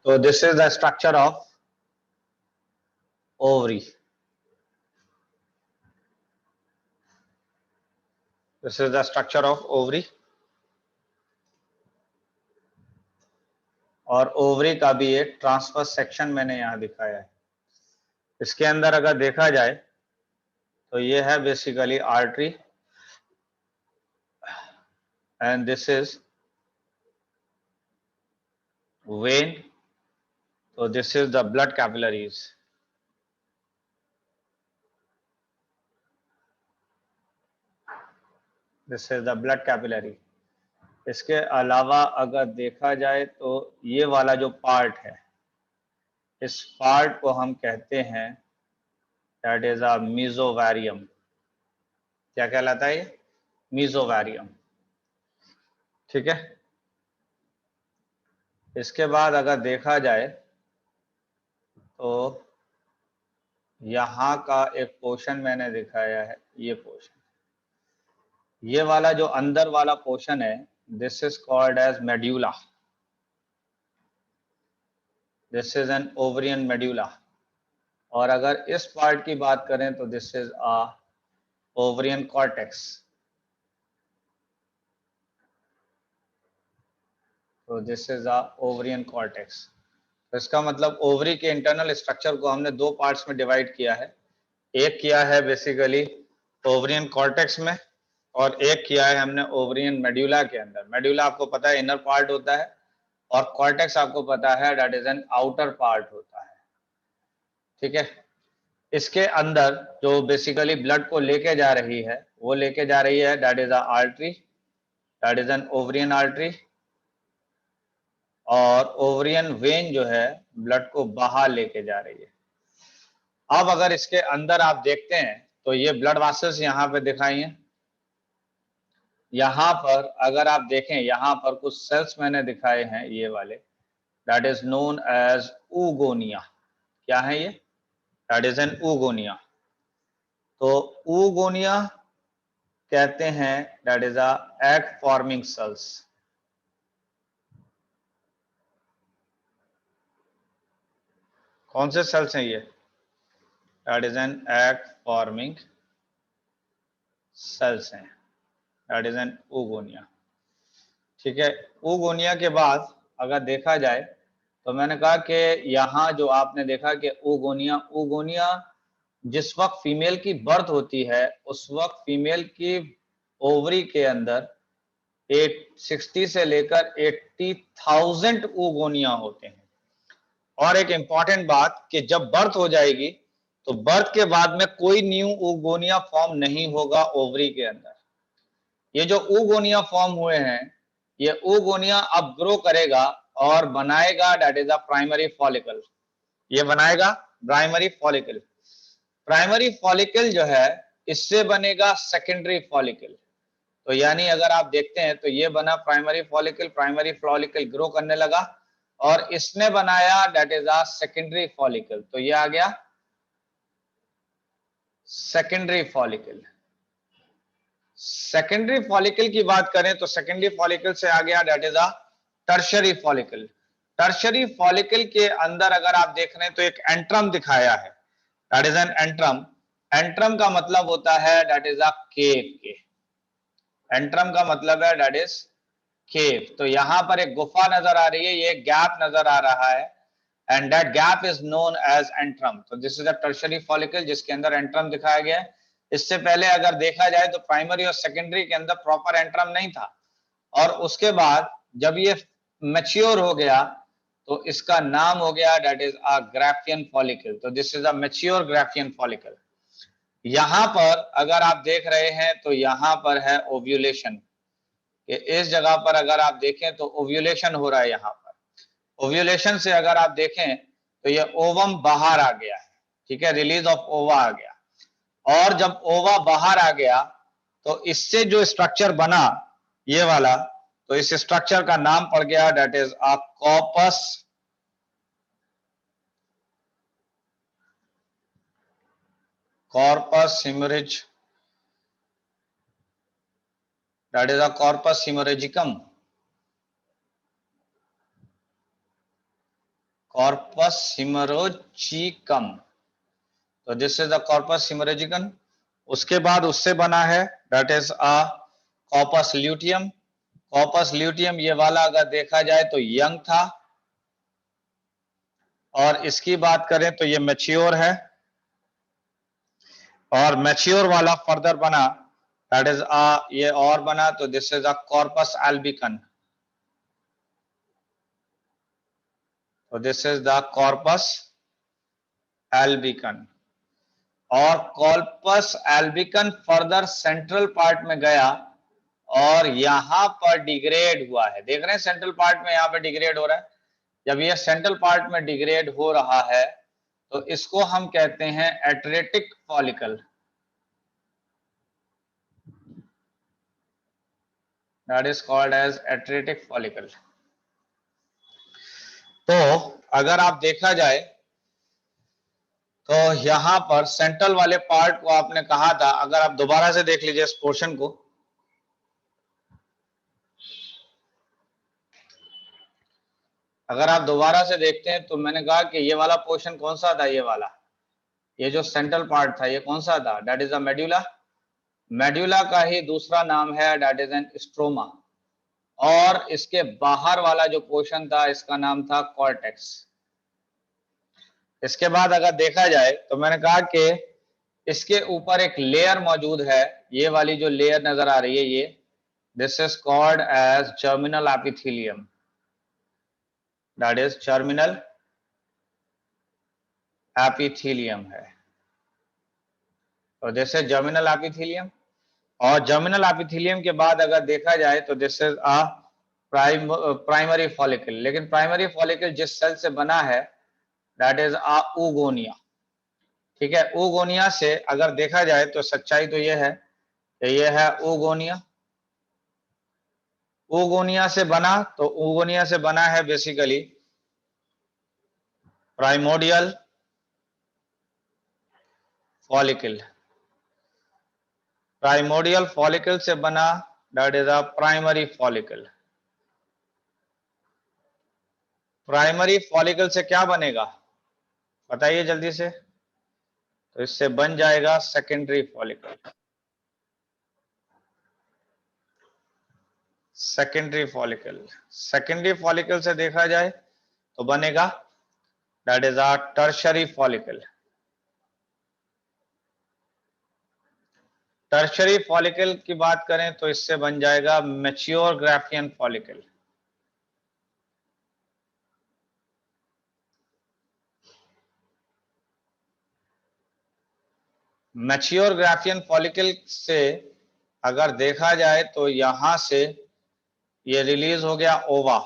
So this is the structure of ovary. This is the structure of ovary. और ovary का भी एक transverse section मैंने यहाँ दिखाया है। इसके अंदर अगर देखा जाए तो ये है basically artery and this is when. So this is the blood capillaries. This is the blood capillary. इसके अलावा अगर देखा जाए तो ये वाला जो पार्ट है, इस पार्ट को हम कहते हैं दैट इज अ मीजोवेरियम. क्या कहलाता है ये? मीजोवेरियम. ठीक है. इसके बाद अगर देखा जाए तो यहाँ का एक पोर्शन मैंने दिखाया है, ये पोर्शन, ये वाला जो अंदर वाला पोर्शन है, this is called as medulla. This is an ovarian medulla. और अगर इस पार्ट की बात करें तो this is a ovarian cortex. तो this is a ovarian cortex. तो इसका मतलब ओवरी के इंटरनल स्ट्रक्चर को हमने दो पार्ट्स में डिवाइड किया है. एक किया है बेसिकली ओवरियन कॉर्टेक्स में और एक किया है हमने ओवरियन मेड्यूला के अंदर. मेड्यूला आपको पता है इनर पार्ट होता है और कॉर्टेक्स आपको पता है that is N outer part होता है. ठीक है. इसके अंदर जो बेसिकली ब्लड को लेके जा रही है वो लेके जा रही है that is a artery, that is an ovarian artery. और ओवरियन वेन जो है ब्लड को बाहर लेके जा रही है. अब अगर इसके अंदर आप देखते हैं तो ये ब्लड वेसल्स यहाँ पे दिखाई हैं. यहाँ पर अगर आप देखें, यहाँ पर कुछ सेल्स मैंने दिखाए हैं, ये वाले, that is known as oogonia. क्या है ये? That is an oogonia. तो ऊगोनिया कहते हैं that is a egg forming cells. कौन से सेल्स हैं ये? That is an egg forming cells हैं. That is an oogonia. ठीक है. ऊगोनिया के बाद अगर देखा जाए तो मैंने कहा कि यहाँ जो आपने देखा कि ऊगोनिया जिस वक्त फीमेल की बर्थ होती है उस वक्त फीमेल की ओवरी के अंदर 60 से लेकर 80,000 ऊगोनिया होते हैं. और एक इंपॉर्टेंट बात कि जब बर्थ हो जाएगी तो बर्थ के बाद में कोई न्यू ऊगोनिया फॉर्म नहीं होगा ओवरी के अंदर. ये जो ऊगोनिया फॉर्म हुए हैं ये ऊगोनिया अब ग्रो करेगा और बनाएगा that is a primary follicle. ये बनाएगा प्राइमरी फॉलिकल. प्राइमरी फॉलिकल जो है इससे बनेगा सेकेंडरी फॉलिकल. तो यानी अगर आप देखते हैं तो ये बना primary follicle, primary follicle grow करने लगा और इसने बनाया that is a secondary follicle. तो ये आ गया सेकेंडरी फॉलिकल. सेकेंडरी फॉलिकल की बात करें तो सेकेंडरी फॉलिकल से आ गया that is a tertiary follicle. Tertiary follicle के अंदर अगर आप देख रहे हैं तो एक एंट्रम दिखाया है, that is N antrum. Antrum का मतलब होता है दैट इज अ केव के. एंट्रम का मतलब है दैट इज केव. तो यहां पर एक गुफा नजर आ रही है, ये गैप नजर आ रहा है and that gap is known as antrum. तो this is a tertiary follicle जिसके अंदर एंट्रम दिखाया गया है. इससे पहले अगर देखा जाए तो प्राइमरी और सेकेंडरी के अंदर प्रॉपर एंट्रम नहीं था और उसके बाद जब ये मैच्योर हो गया तो इसका नाम हो गया that is a Graafian follicle. तो this is a mature Graafian follicle. यहां पर अगर आप देख रहे हैं तो यहां पर है ओव्यूलेशन. इस जगह पर अगर आप देखें तो ओव्यूलेशन हो रहा है. यहाँ पर ओव्यूलेशन से अगर आप देखें तो ये ओवम बाहर आ गया है. ठीक है. रिलीज ऑफ ओवा आ गया और जब ओवा बाहर आ गया तो इससे जो स्ट्रक्चर बना ये वाला, तो इस स्ट्रक्चर का नाम पड़ गया that is a corpus haemorrhage. That is a corpus haemorrhagicum. Corpus haemorrhagicum, तो this is the corpus haemorrhagicum. उसके बाद उससे बना है that is a corpus luteum. Corpus luteum ये वाला अगर देखा जाए तो यंग था, और इसकी बात करें तो ये मैच्योर है, और मैच्योर वाला फर्दर बना दैट इज ये और बना, तो this is a corpus albicans. तो this is the corpus albicans. और corpus albicans further central part में गया और यहां पर डिग्रेड हुआ है। देख रहे हैं सेंट्रल पार्ट में यहां पर डिग्रेड हो रहा है। जब ये सेंट्रल पार्ट में डिग्रेड हो रहा है तो इसको हम कहते हैं atretic follicle. That is called as atretic follicle. तो अगर आप देखा जाए तो यहां पर सेंट्रल वाले पार्ट को आपने कहा था, अगर आप दोबारा से देख लीजिए इस पोर्शन को, अगर आप दोबारा से देखते हैं तो मैंने कहा कि ये वाला पोर्शन कौन सा था, ये वाला, ये जो सेंट्रल पार्ट था ये कौन सा था, that is a medulla. Medulla का ही दूसरा नाम है दैट इज एन स्ट्रोमा। और इसके बाहर वाला जो पोर्शन था इसका नाम था कॉर्टेक्स। इसके बाद अगर देखा जाए तो मैंने कहा कि इसके ऊपर एक लेयर मौजूद है, ये वाली जो लेयर नजर आ रही है ये, this is called as germinal epithelium. That is germinal epithelium है। तो दिस इज जर्मिनल एपिथेलियम। और जर्मिनल एपिथेलियम के बाद अगर देखा जाए तो this is a primary follicle. लेकिन प्राइमरी फॉलिकल जिस सेल से बना है दैट इज अ oogonia। ठीक है, oogonia से अगर देखा जाए तो सच्चाई तो ये है कि ये है oogonia। oogonia से बना, तो oogonia से बना है basically primordial follicle. Primordial follicle से बना that is a primary follicle. Primary follicle से क्या बनेगा बताइए जल्दी से, तो इससे बन जाएगा secondary follicle. Secondary follicle, secondary follicle से देखा जाए तो बनेगा that is a tertiary follicle. Tertiary follicle की बात करें तो इससे बन जाएगा mature Graafian follicle. Mature Graafian follicle से अगर देखा जाए तो यहां से ये रिलीज हो गया ओवा,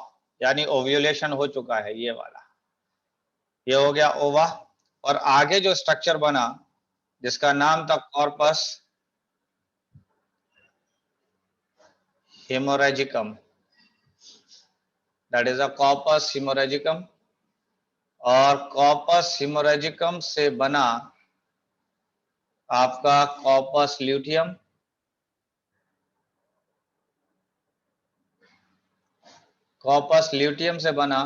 यानी ओव्यूलेशन हो चुका है, ये वाला ये हो गया ओवा। और आगे जो स्ट्रक्चर बना जिसका नाम था corpus haemorrhagicum, that is a corpus haemorrhagicum. और कॉर्पस हेमोरेजिकम से बना आपका कॉर्पस ल्यूटियम। कॉर्पस ल्यूटियम से बना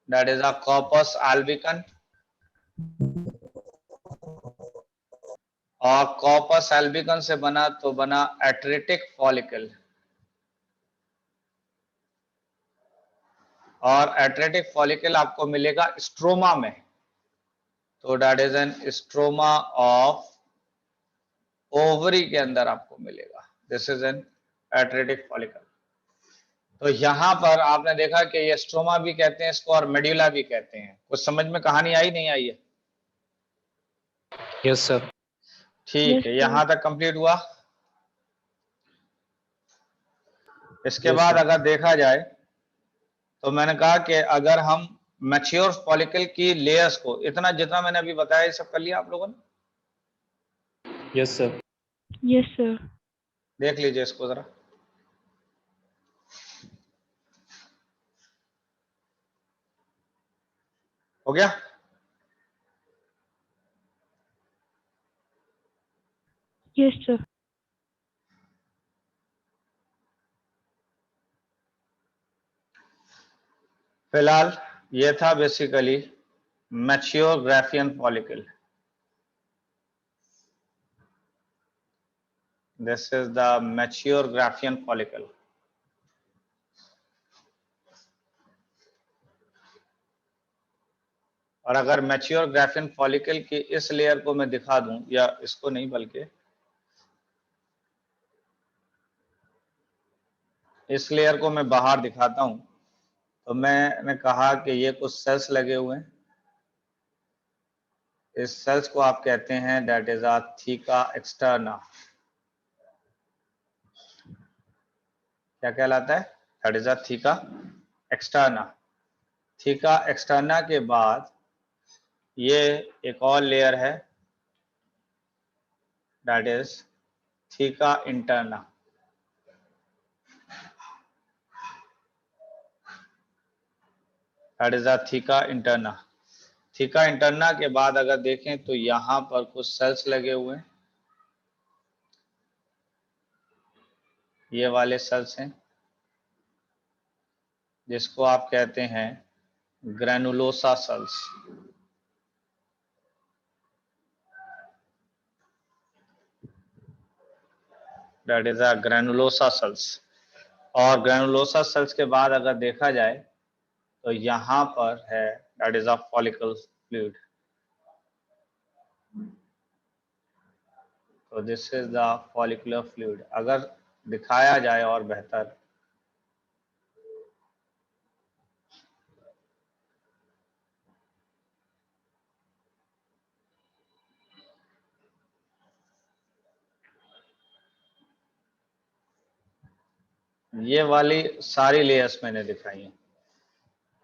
that is a corpus albicans. और कॉर्पस एल्बिकन से बना तो बना एट्रेटिक फॉलिकल। और एट्रेटिक फॉलिकल आपको मिलेगा स्ट्रोमा में, तो that is N stroma of ovary के अंदर आपको मिलेगा। This is N atretic follicle. तो यहां पर आपने देखा कि ये स्ट्रोमा भी कहते हैं इसको और मेड्यूला भी कहते हैं। कुछ समझ में कहानी आई नहीं आई है? Yes sir. ठीक है, यहां तक कंप्लीट हुआ। इसके बाद अगर देखा जाए तो मैंने कहा कि अगर हम मैच्योर फॉलिकल की लेयर्स को, इतना जितना मैंने अभी बताया ये सब कर लिया आप लोगों ने? Yes sir. Yes sir. देख लीजिए इसको जरा, हो गया? Yes sir. फिलहाल ये था basically mature Graafian follicle. This is the mature Graafian follicle. और अगर मैच्योर ग्राफियन फॉलिकल की इस लेयर को मैं दिखा दूं, या इसको नहीं बल्कि इस लेयर को मैं बाहर दिखाता हूं, तो मैंने कहा कि ये कुछ सेल्स लगे हुए हैं. इस सेल्स को आप कहते हैं that is a theca externa. क्या कहलाता है? That is a theca externa. Theca externa के बाद ये एक और लेयर है that is theca interna. That is a theca interna. Theca interna के बाद अगर देखें तो यहां पर कुछ सेल्स लगे हुए हैं. ये वाले सेल्स हैं जिसको आप कहते हैं granulosa cells. That is a granulosa cells. और ग्रैनुलोसा सेल्स के बाद अगर देखा जाए तो यहां पर है that is a follicle fluid. तो this is the follicular fluid. अगर दिखाया जाए और बेहतर, ये वाली सारी लेयर्स मैंने दिखाई हैं.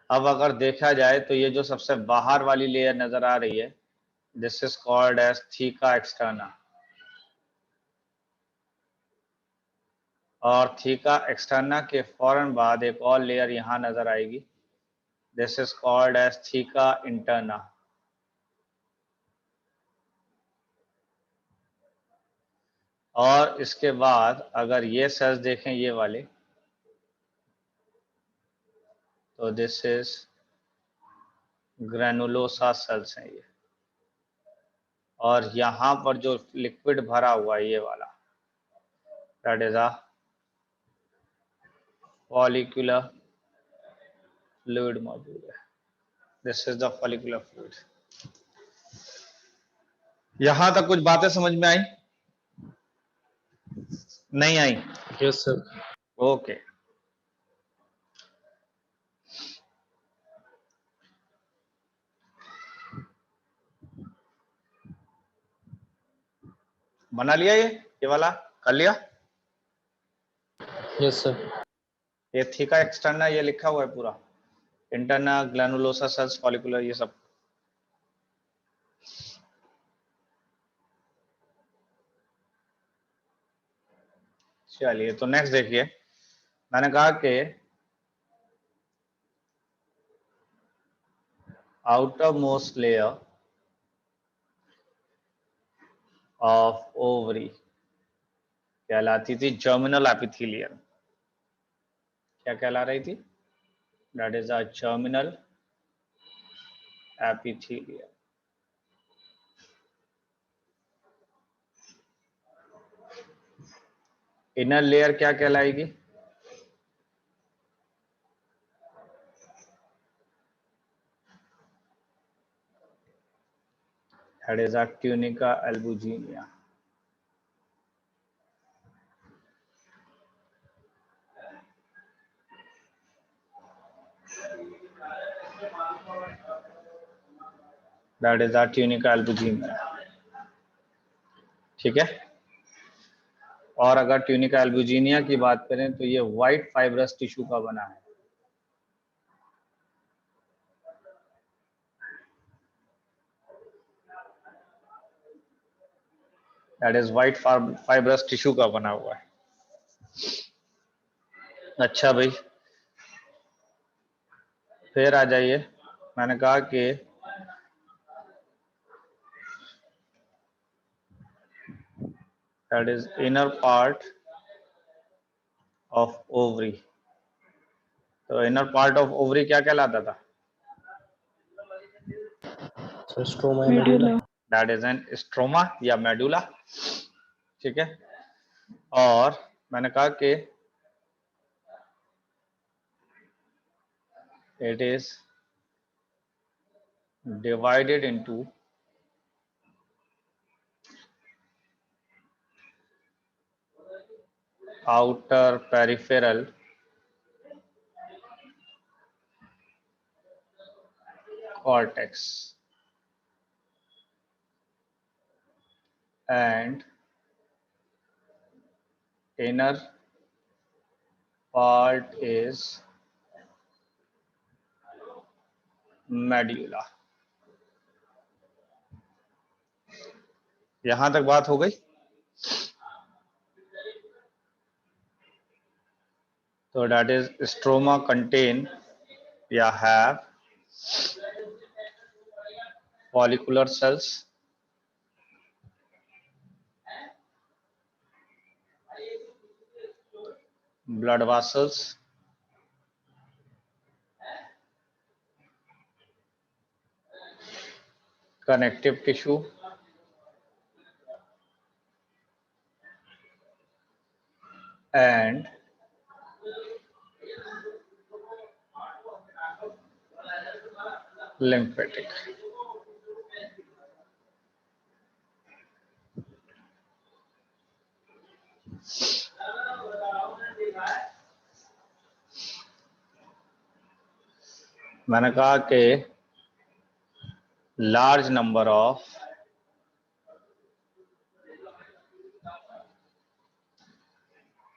अब अगर देखा जाए तो ये जो सबसे बाहर वाली लेयर नजर आ रही है, this is called as theca externa. और थीका एक्सटर्ना के फौरन बाद एक और लेयर यहां नजर आएगी. This is called as theca interna. और इसके बाद अगर ये सेल्स देखें, ये वाले, तो दिस इज ग्रैनुलोसा सेल्स हैं ये. और यहां पर जो लिक्विड भरा हुआ है ये वाला, that is a follicular fluid मौजूद है. This is the follicular fluid. यहां तक कुछ बातें समझ में आई? नहीं आई? Yes, sir. ओके. बना लिया ये वाला कर लिया. Yes, sir. ये थीका एक्सटर्ना ये लिखा हुआ है पूरा. इंटरना, ग्रैनुलोसा सेल्स, फॉलिकुलर, ये सब. चलिए, तो नेक्स्ट देखिए. मैंने कहा कि outermost layer of ovary कहलाती थी जर्मिनल एपिथेलियम. क्या कहला रही थी? That is a germinal epithelium. Inner layer क्या कहलाएगी? That is a tunica albuginea. That is a tunica albuginea. ठीक है. और अगर ट्यूनिका एल्बुजिनिया की बात करें तो ये व्हाइट फाइब्रस टिश्यू का बना है. That is white fibrous tissue का बना हुआ है. अच्छा भाई, फिर आ जाइए. मैंने कहा कि that is inner part of ovary. तो इनर पार्ट ऑफ ओवरी क्या कहलाता था? स्ट्रोमा या medulla. Medulla. That is N stroma या मेडुला, ठीक है। और मैंने कहा कि it is divided into outer peripheral cortex and inner part is medulla। यहां तक बात हो गई। तो that is stroma contain या have follicular cells, blood vessels, connective tissue, and lymphatic। मैंने कहा कि large number of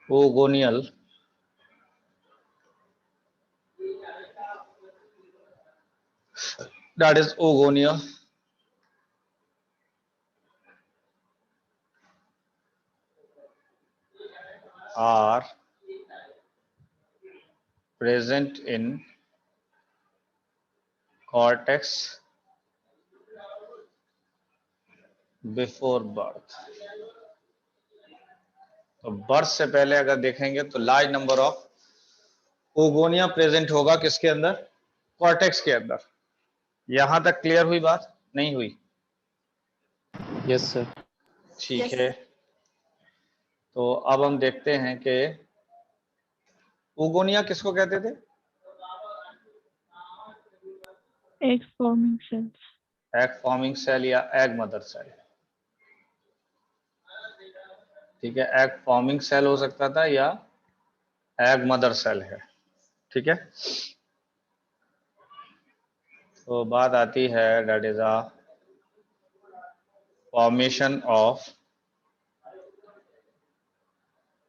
oogonial that is ogonia are present in cortex before birth। तो बर्थ से पहले अगर देखेंगे तो large number of oogonia present होगा किसके अंदर, कॉर्टेक्स के अंदर। यहां तक क्लियर हुई बात, नहीं हुई? Yes sir. ठीक है। तो अब हम देखते हैं कि ओगोनिया किसको कहते थे? Egg forming cells. Egg forming cell या एग मदर सेल, ठीक है। एग फॉर्मिंग सेल हो सकता था या एग मदर सेल है, ठीक है। तो बात आती है that is a formation of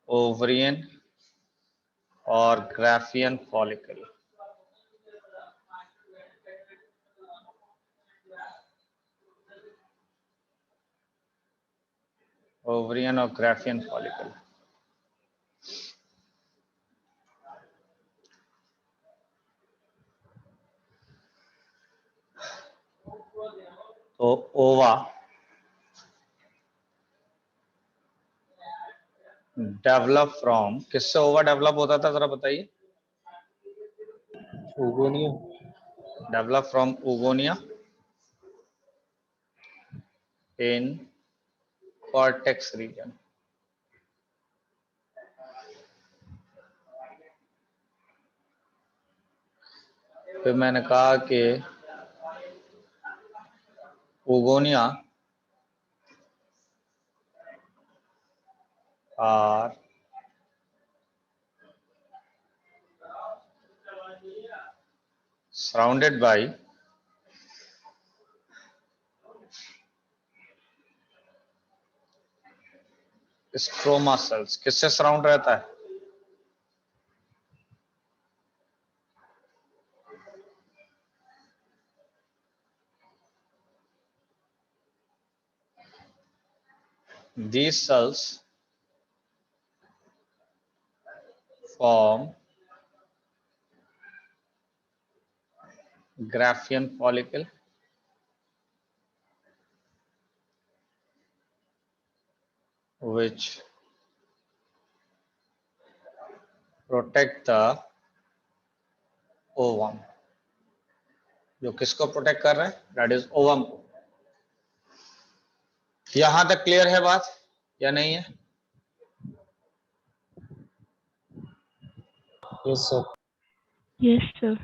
ovarian और ग्राफियन फॉलिकल। ओवरियन और ग्राफियन फॉलिकल। तो ओवा डेवलप फ्रॉम, किससे ओवा डेवलप होता था जरा बताइए? Oogonia. Develop from oogonia in cortex region. फिर मैंने कहा कि oogonia are surrounded by stroma cells. किससे सराउंड रहता है? These cells form Graafian follicle which protect the ovum। जो किसको प्रोटेक्ट कर रहा है, दैट इज ओवम को। यहां तक क्लियर है बात या नहीं है? Yes, sir. Yes, sir.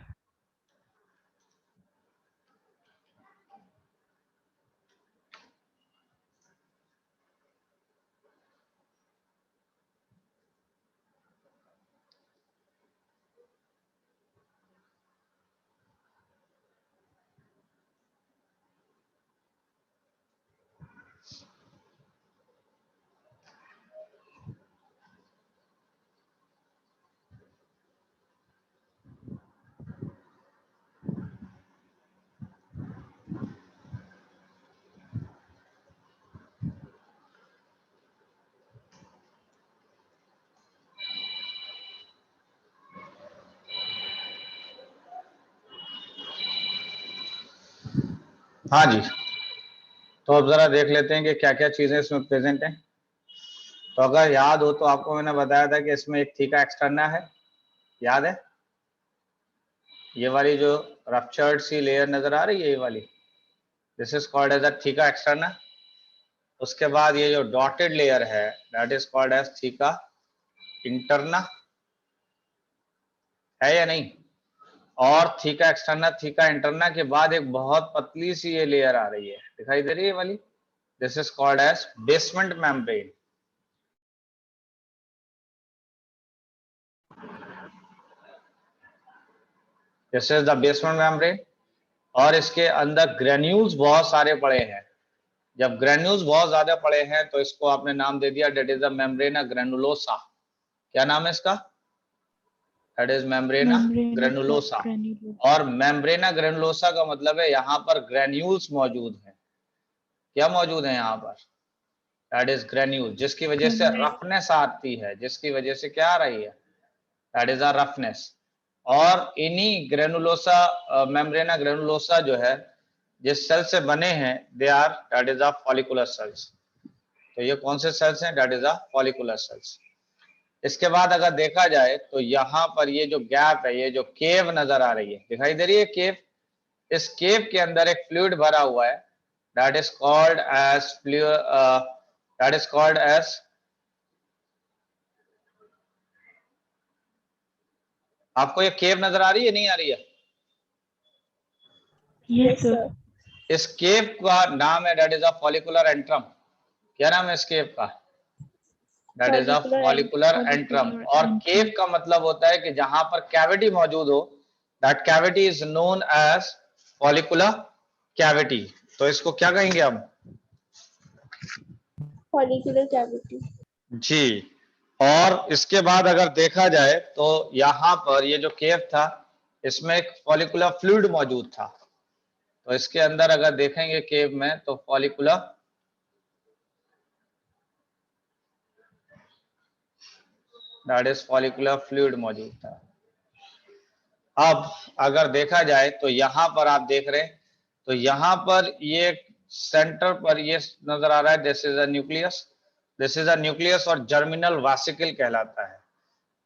हाँ जी, तो अब जरा देख लेते हैं कि क्या क्या चीजें इसमें प्रेजेंट हैं। तो अगर याद हो तो आपको मैंने बताया था कि इसमें एक थीका एक्सटर्ना है, याद है? ये वाली जो रप्चर्ड सी लेयर नजर आ रही है, ये वाली, this is called as a theca externa. उसके बाद ये जो डॉटेड लेयर है, that is called as theca interna, है या नहीं? और थीका एक्सटर्ना, थीका इंटरना के बाद एक बहुत पतली सी ये लेयर आ रही है, दिखाई दे रही है वाली, this is called as basement membrane. This is the basement membrane. और इसके अंदर ग्रेन्यूल्स बहुत सारे पड़े हैं। जब ग्रेन्यूल्स बहुत ज्यादा पड़े हैं तो इसको आपने नाम दे दिया, that is the membrana granulosa. क्या नाम है इसका? That is membrana granulosa. granulosa. और मेम्ब्रेना ग्रेनुलोसा का मतलब है यहाँ पर ग्रेन्यूल्स मौजूद हैं। क्या मौजूद है यहाँ पर? दैट इज ग्रेन्यूल, जिसकी वजह से रफनेस आती है, जिसकी वजह से क्या आ रही है, दैट इज अ रफनेस। और इन्हीं ग्रेनुलोसा, मेम्ब्रेना ग्रेनुलोसा जो है, जिस सेल से बने हैं, they are that is a follicular cells. तो ये कौन से सेल्स हैं? That is a follicular cells. इसके बाद अगर देखा जाए तो यहाँ पर ये जो गैप है, ये जो केव नजर आ रही है, दिखाई दे रही है केव, इस केव के अंदर एक फ्लूइड भरा हुआ है, that is called as that is called as, आपको ये केव नजर आ रही है, नहीं आ रही है? Yes, sir. इस केव का नाम है that is a follicular antrum. क्या नाम है इस केव का? That is a follicular antrum. और केव का मतलब होता है कि जहां पर कैविटी मौजूद हो, that cavity is known as follicular cavity. तो इसको क्या कहेंगे हम? Follicular cavity. जी। और इसके बाद अगर देखा जाए तो यहाँ पर ये जो केव था, इसमें एक फॉलिकुलर फ्लूइड मौजूद था। तो इसके अंदर अगर देखेंगे केव में तो follicular that is follicular fluid मौजूद था। अब अगर देखा जाए तो यहां पर आप देख रहे हैं, तो यहां पर ये सेंटर पर ये नजर आ रहा है, this is a nucleus, this is a nucleus और जर्मिनल वासिकल कहलाता है।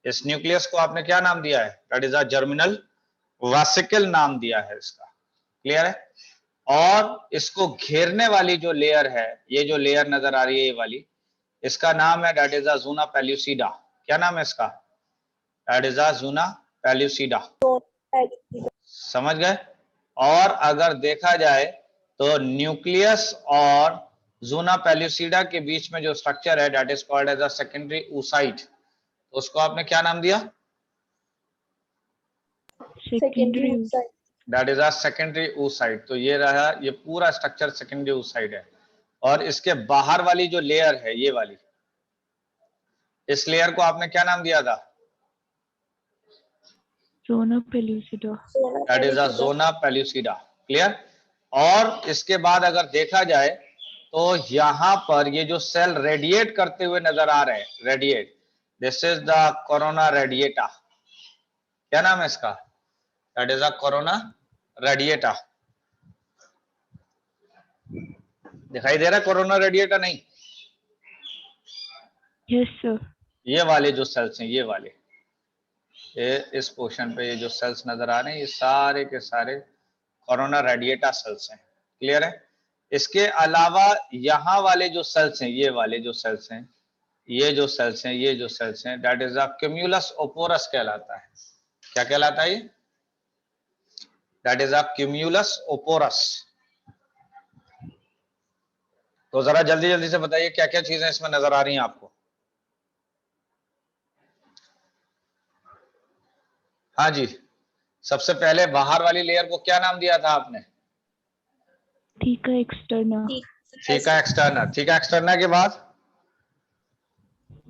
इस न्यूक्लियस को आपने क्या नाम दिया है? दैट इज अ जर्मिनल वासिकल नाम दिया है इसका। क्लियर है? और इसको घेरने वाली जो लेयर है, ये जो लेयर नजर आ रही है ये वाली, इसका नाम है that is a zona pellucida. क्या नाम है इसका? That is a zona pellucida. समझ गए? और अगर देखा जाए तो न्यूक्लियस और ज़ूना पेल्यूसिडा के बीच में जो स्ट्रक्चर है, that is called as a secondary oocyte। तो उसको आपने क्या नाम दिया? Secondary. That is a secondary oocyte। तो ये रहा, ये पूरा स्ट्रक्चर सेकेंडरी oocyte है। और इसके बाहर वाली जो लेयर है, ये वाली, इस लेयर को आपने क्या नाम दिया था? Zona pellucida. That is a zona pellucida. Clear? और इसके बाद अगर देखा जाए तो यहां पर ये जो सेल रेडिएट करते हुए नजर आ रहे हैं, radiate, this is the corona radiata. क्या नाम है इसका? That is a corona radiata. दिखाई दे रहा है कोरोना रेडिएटा? नहीं, Yes, sir. ये वाले जो सेल्स हैं, ये वाले, ये इस पोर्शन पे ये जो सेल्स नजर आ रहे हैं, ये सारे के सारे कोरोना रेडिएटा सेल्स हैं। क्लियर है? इसके अलावा यहाँ वाले जो सेल्स हैं, ये वाले जो सेल्स हैं, ये जो सेल्स हैं, ये जो सेल्स हैं, that is a cumulus oophorus कहलाता है। क्या कहलाता है ये? That is a cumulus oophorus. तो जरा जल्दी जल्दी से बताइए क्या क्या चीजें इसमें नजर आ रही हैं आपको। हाँ जी, सबसे पहले बाहर वाली लेयर को क्या नाम दिया था आपने? Theca externa. Theca externa. Theca externa के बाद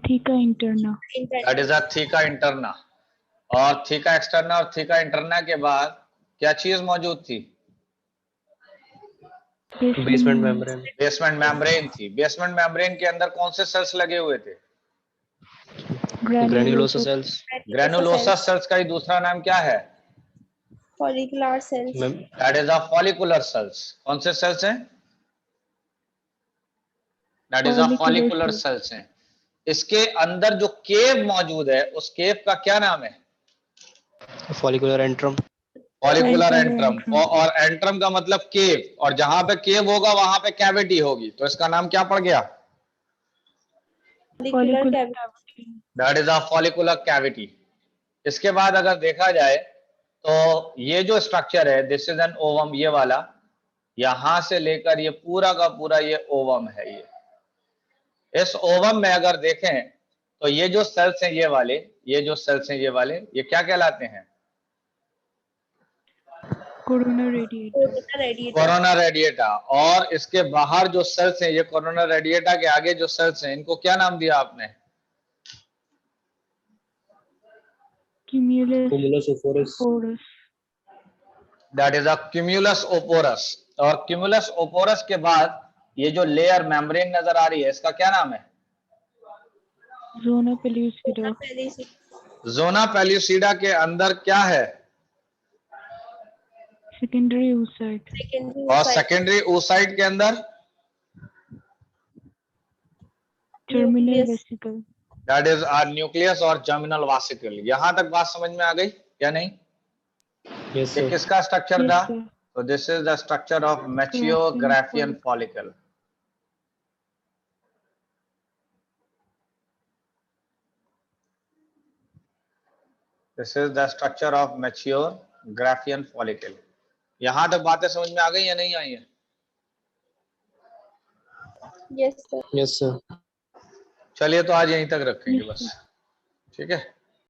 Theca interna. That is a theca interna. और थीका एक्सटर्ना और थीका इंटरना के बाद क्या चीज मौजूद थी? Basement membrane. बेसमेंट मेम्ब्रेन थी। बेसमेंट मेम्ब्रेन के अंदर कौन से सेल्स लगे हुए थे? Granulosa sales. ग्रेनुलोसा सेल्स का ही दूसरा नाम क्या है? Follicular cells. That is a follicular cells. कौन से सेल्स हैं? That is a follicular cells हैं। इसके अंदर जो केव मौजूद है, उस केव का क्या नाम है? Follicular antrum. Follicular Follicular antrum. antrum. और एंट्रम का मतलब केव, और जहां पे केव होगा वहां पे कैविटी होगी, तो इसका नाम क्या पड़ गया? Follicular cavity। cavity. That is a follicular cavity. इसके बाद अगर देखा जाए तो ये जो स्ट्रक्चर है, दिस इज एन ओवम, ये वाला, यहां से लेकर ये पूरा का पूरा ये ओवम है। ये इस ओवम में अगर देखें तो ये जो सेल्स हैं, ये वाले, ये जो सेल्स हैं, ये वाले, ये क्या कहलाते हैं? Corona radiata. Corona radiata. और इसके बाहर जो सेल्स हैं, ये कोरोना रेडिएटा के आगे जो सेल्स हैं, इनको क्या नाम दिया आपने? Cumulus oophorus. porus. That is a cumulus oophorus. और क्यूमुलस ओपोरस के बाद ये जो लेयर मेम्ब्रेन नजर आ रही है, इसका क्या नाम है? Zona pellucida. जोना पेल्यूसिडा के अंदर क्या है? Secondary oocyte. और सेकेंडरी oocyte के अंदर Terminal vesicle. That is our nucleus और जर्मिनल वासिकल। यहां तक बात समझ में आ गई या नहीं? यस ये सर। किसका स्ट्रक्चर था? Yes, sir. तो this is the structure of mature Graafian follicle. This is the structure of mature Graafian follicle. यहां तक बातें समझ में आ गई या नहीं आई है? Yes sir. Yes sir. चलिए तो आज यहीं तक रखेंगे Yes, बस। sir. ठीक है।